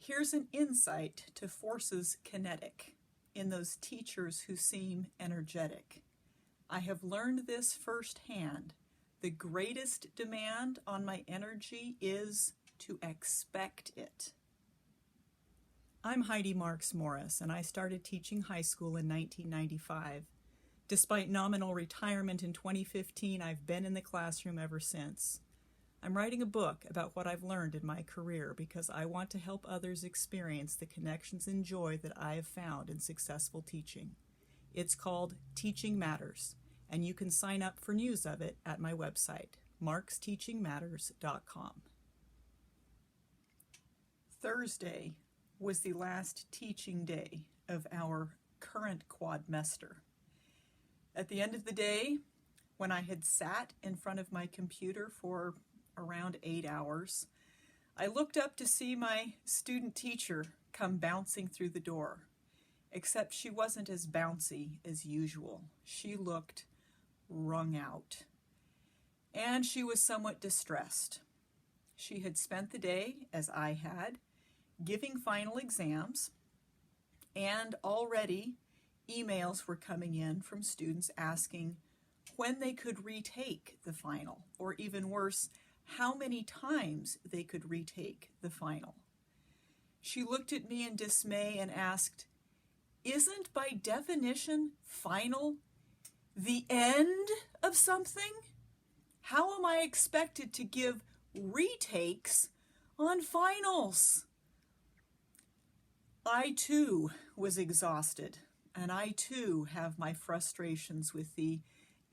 Here's an insight to forces kinetic in those teachers who seem energetic. I have learned this firsthand. The greatest demand on my energy is to expect it. I'm Heidi Marks Morris, and I started teaching high school in 1995. Despite nominal retirement in 2015, I've been in the classroom ever since. I'm writing a book about what I've learned in my career because I want to help others experience the connections and joy that I have found in successful teaching. It's called Teaching Matters, and you can sign up for news of it at my website, marksteachingmatters.com. Thursday was the last teaching day of our current quadmester. At the end of the day, when I had sat in front of my computer for around 8 hours, I looked up to see my student teacher come bouncing through the door, except she wasn't as bouncy as usual. She looked wrung out, and she was somewhat distressed. She had spent the day, as I had, giving final exams, and already emails were coming in from students asking when they could retake the final, or even worse, how many times they could retake the final. She looked at me in dismay and asked, "Isn't by definition final the end of something? How am I expected to give retakes on finals?" I too was exhausted, and I too have my frustrations with the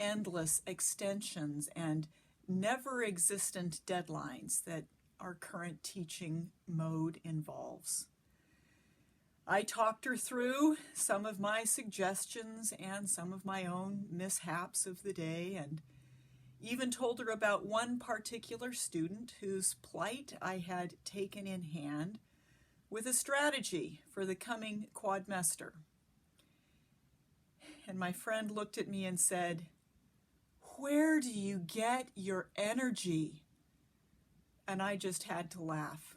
endless extensions and never-existent deadlines that our current teaching mode involves. I talked her through some of my suggestions and some of my own mishaps of the day, and even told her about one particular student whose plight I had taken in hand with a strategy for the coming quadmester. And my friend looked at me and said, "Where do you get your energy?" And I just had to laugh.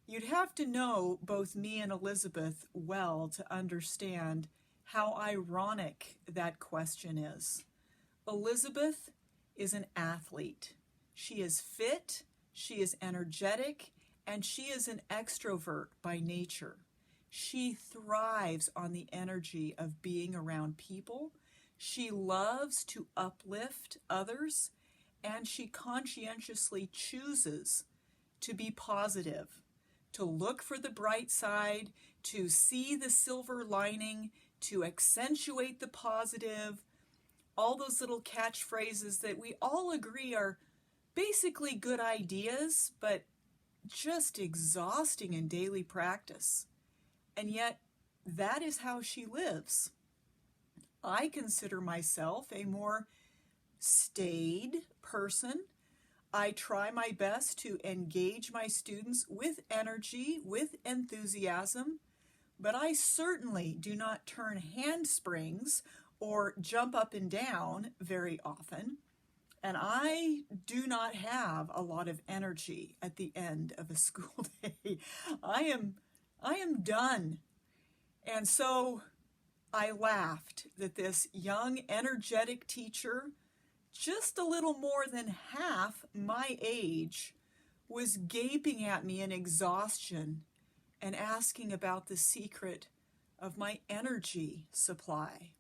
You'd have to know both me and Elizabeth well to understand how ironic that question is. Elizabeth is an athlete. She is fit, she is energetic, and she is an extrovert by nature. She thrives on the energy of being around people. She loves to uplift others, and she conscientiously chooses to be positive, to look for the bright side, to see the silver lining, to accentuate the positive, all those little catchphrases that we all agree are basically good ideas, but just exhausting in daily practice. And yet, that is how she lives. I consider myself a more staid person. I try my best to engage my students with energy, with enthusiasm, but I certainly do not turn handsprings or jump up and down very often. And I do not have a lot of energy at the end of a school day. I am done. And so I laughed that this young, energetic teacher, just a little more than half my age, was gaping at me in exhaustion and asking about the secret of my energy supply.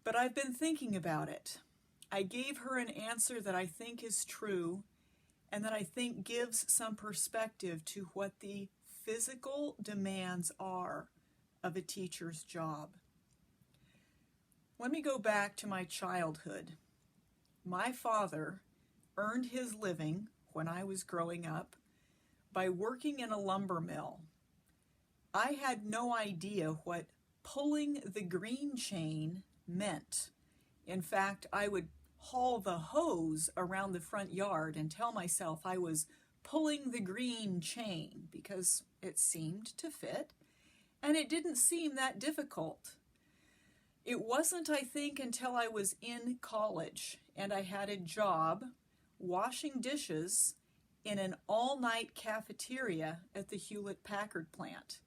But I've been thinking about it. I gave her an answer that I think is true and that I think gives some perspective to what the physical demands are of a teacher's job. Let me go back to my childhood. My father earned his living when I was growing up by working in a lumber mill. I had no idea what pulling the green chain meant. In fact, I would haul the hose around the front yard and tell myself I was pulling the green chain because it seemed to fit, and it didn't seem that difficult. It wasn't, I think, until I was in college and I had a job washing dishes in an all-night cafeteria at the Hewlett-Packard plant.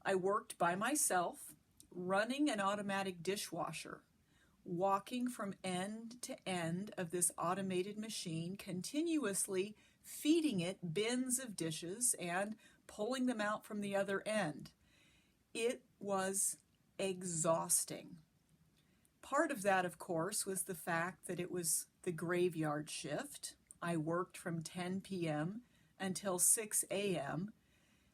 I worked by myself, running an automatic dishwasher, walking from end to end of this automated machine, continuously feeding it bins of dishes and pulling them out from the other end. It was exhausting. Part of that, of course, was the fact that it was the graveyard shift. I worked from 10 p.m. until 6 a.m.,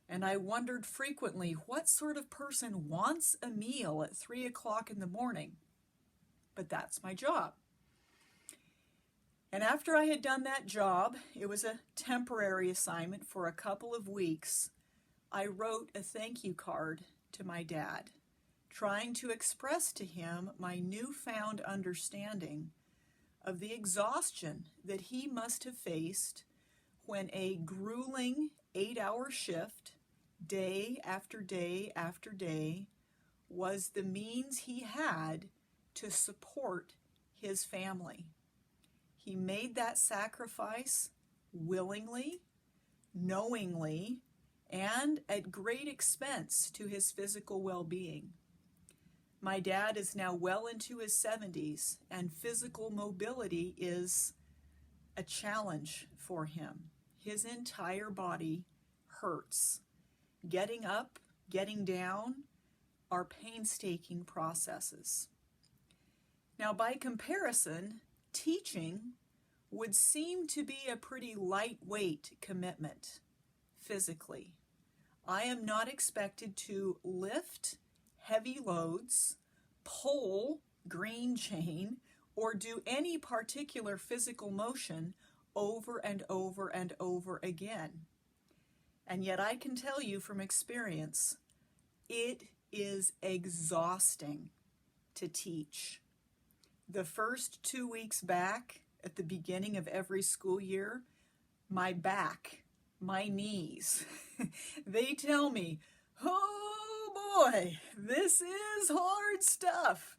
and I wondered frequently, what sort of person wants a meal at 3 o'clock in the morning? But that's my job. And after I had done that job, it was a temporary assignment for a couple of weeks, I wrote a thank you card to my dad, trying to express to him my newfound understanding of the exhaustion that he must have faced when a grueling 8-hour shift, day after day after day, was the means he had to support his family. He made that sacrifice willingly, knowingly, and at great expense to his physical well-being. My dad is now well into his 70s, and physical mobility is a challenge for him. His entire body hurts. Getting up, getting down are painstaking processes. Now, by comparison, teaching would seem to be a pretty lightweight commitment physically. I am not expected to lift heavy loads, pull green chain, or do any particular physical motion over and over and over again. And yet I can tell you from experience, it is exhausting to teach. The first 2 weeks back at the beginning of every school year, my back, my knees, they tell me, oh boy, this is hard stuff.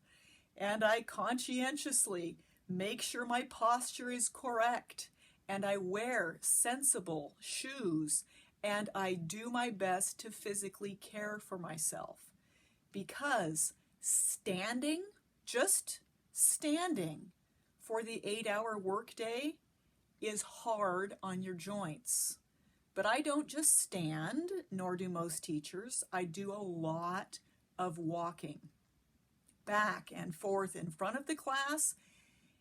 And I conscientiously make sure my posture is correct, and I wear sensible shoes, and I do my best to physically care for myself. Because standing, just standing for the 8-hour workday is hard on your joints. But I don't just stand, nor do most teachers. I do a lot of walking, back and forth in front of the class,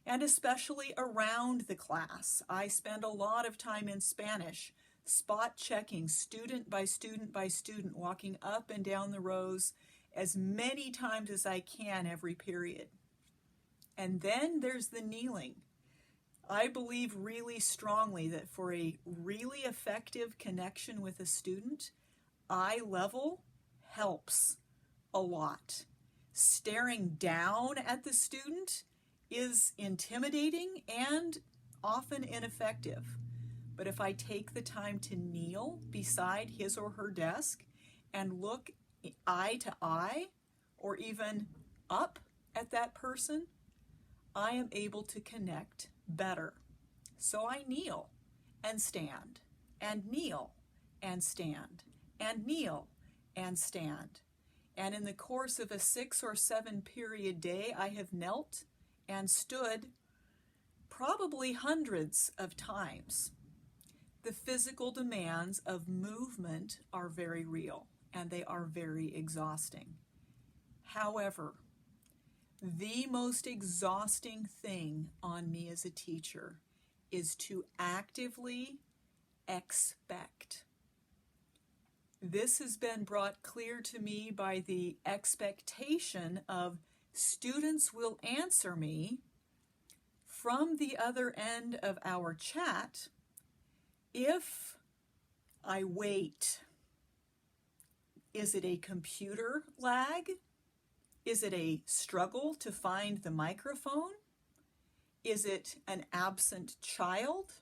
and especially around the class. I spend a lot of time in Spanish, spot checking student by student by student, walking up and down the rows as many times as I can every period. And then there's the kneeling. I believe really strongly that for a really effective connection with a student, eye level helps a lot. Staring down at the student is intimidating and often ineffective. But if I take the time to kneel beside his or her desk and look eye to eye, or even up at that person, I am able to connect better. So I kneel and stand, and kneel and stand, and kneel and stand. And in the course of a 6 or 7 period day, I have knelt and stood probably hundreds of times. The physical demands of movement are very real, and they are very exhausting. However, the most exhausting thing on me as a teacher is to actively expect. This has been brought clear to me by the expectation of students will answer me from the other end of our chat if I wait. Is it a computer lag? Is it a struggle to find the microphone? Is it an absent child?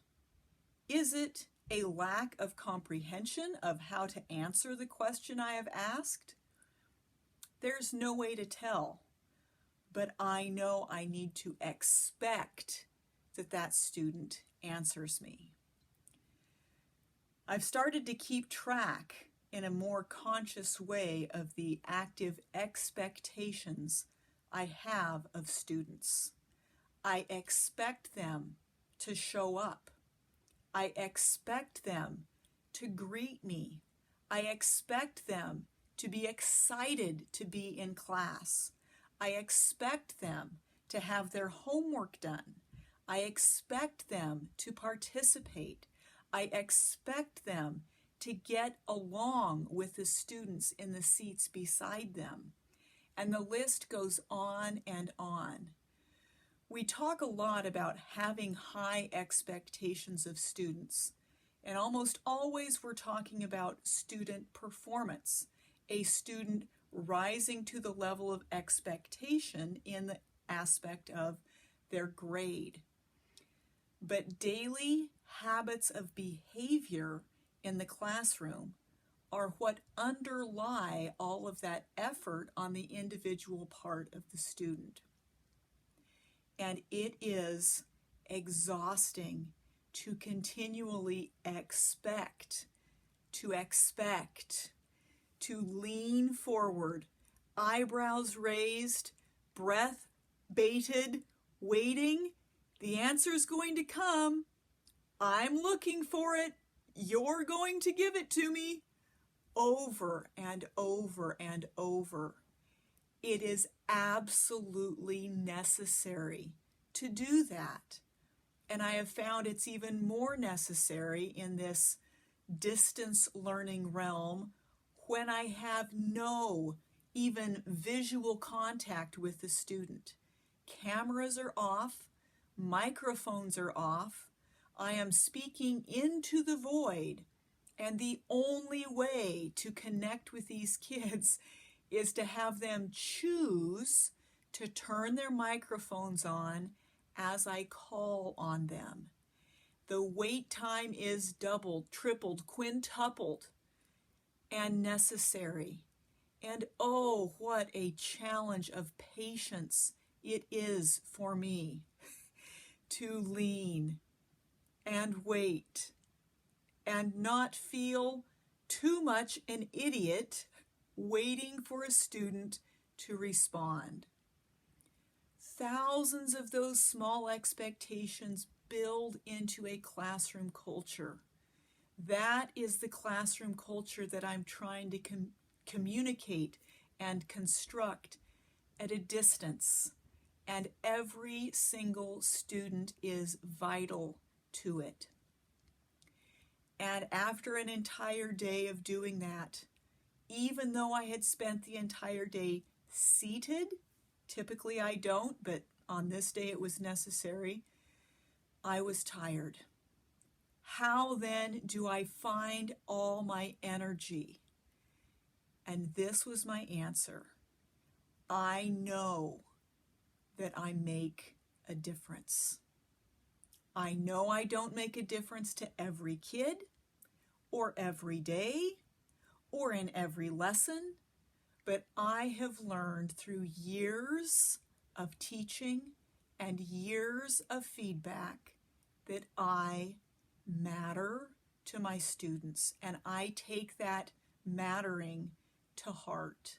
Is it a lack of comprehension of how to answer the question I have asked? There's no way to tell, but I know I need to expect that that student answers me. I've started to keep track in a more conscious way of the active expectations I have of students. I expect them to show up. I expect them to greet me. I expect them to be excited to be in class. I expect them to have their homework done. I expect them to participate. I expect them to get along with the students in the seats beside them. And the list goes on and on. We talk a lot about having high expectations of students, and almost always we're talking about student performance, a student rising to the level of expectation in the aspect of their grade. But daily habits of behavior in the classroom are what underlie all of that effort on the individual part of the student. And it is exhausting to continually expect, to lean forward, eyebrows raised, breath bated, waiting. The answer's going to come. I'm looking for it. You're going to give it to me. Over and over and over. It is absolutely necessary to do that. And I have found it's even more necessary in this distance learning realm when I have no even visual contact with the student. Cameras are off, microphones are off. I am speaking into the void, and the only way to connect with these kids is to have them choose to turn their microphones on as I call on them. The wait time is doubled, tripled, quintupled, and necessary. And oh, what a challenge of patience it is for me to lean and wait and not feel too much an idiot waiting for a student to respond. Thousands of those small expectations build into a classroom culture. That is the classroom culture that I'm trying to communicate and construct at a distance. And every single student is vital to it. And after an entire day of doing that, even though I had spent the entire day seated, typically I don't, but on this day it was necessary, I was tired. How then do I find all my energy? And this was my answer. I know that I make a difference. I know I don't make a difference to every kid, or every day, or in every lesson, but I have learned through years of teaching and years of feedback that I matter to my students, and I take that mattering to heart.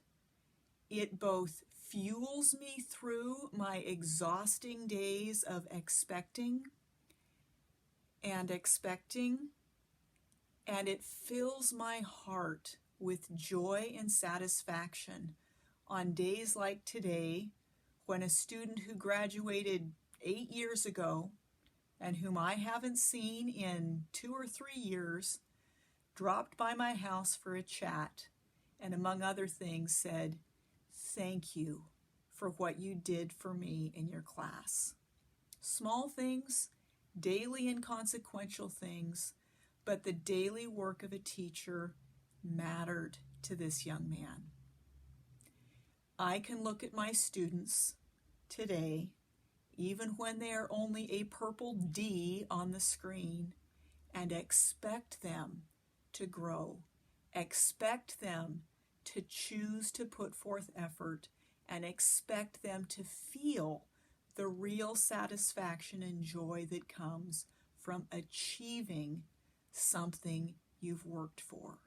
It both fuels me through my exhausting days of expecting, and it fills my heart with joy and satisfaction on days like today, when a student who graduated 8 years ago and whom I haven't seen in 2 or 3 years dropped by my house for a chat and, among other things, said, "Thank you for what you did for me in your class." Small things, daily inconsequential things, but the daily work of a teacher mattered to this young man. I can look at my students today, even when they are only a purple D on the screen, and expect them to grow, expect them to choose to put forth effort, and expect them to feel the real satisfaction and joy that comes from achieving something you've worked for.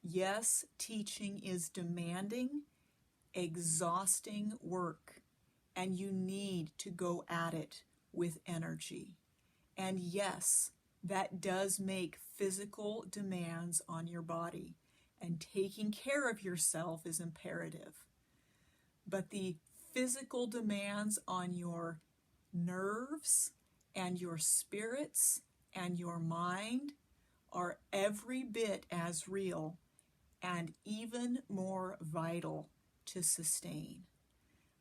Yes, teaching is demanding, exhausting work, and you need to go at it with energy. And yes, that does make physical demands on your body, and taking care of yourself is imperative. But the physical demands on your nerves and your spirits and your mind are every bit as real and even more vital to sustain.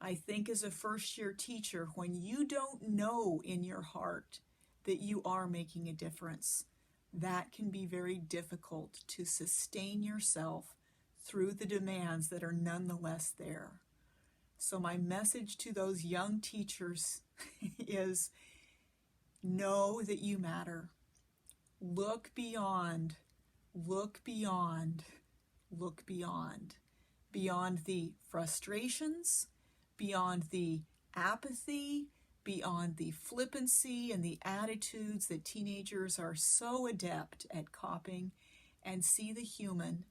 I think as a first-year teacher, when you don't know in your heart that you are making a difference, that can be very difficult to sustain yourself through the demands that are nonetheless there. So my message to those young teachers is know that you matter. Look beyond, look beyond, look beyond. Beyond the frustrations, beyond the apathy, beyond the flippancy and the attitudes that teenagers are so adept at copying, and see the human,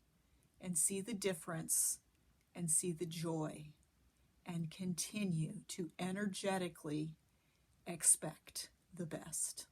and see the difference, and see the joy, and continue to energetically expect the best.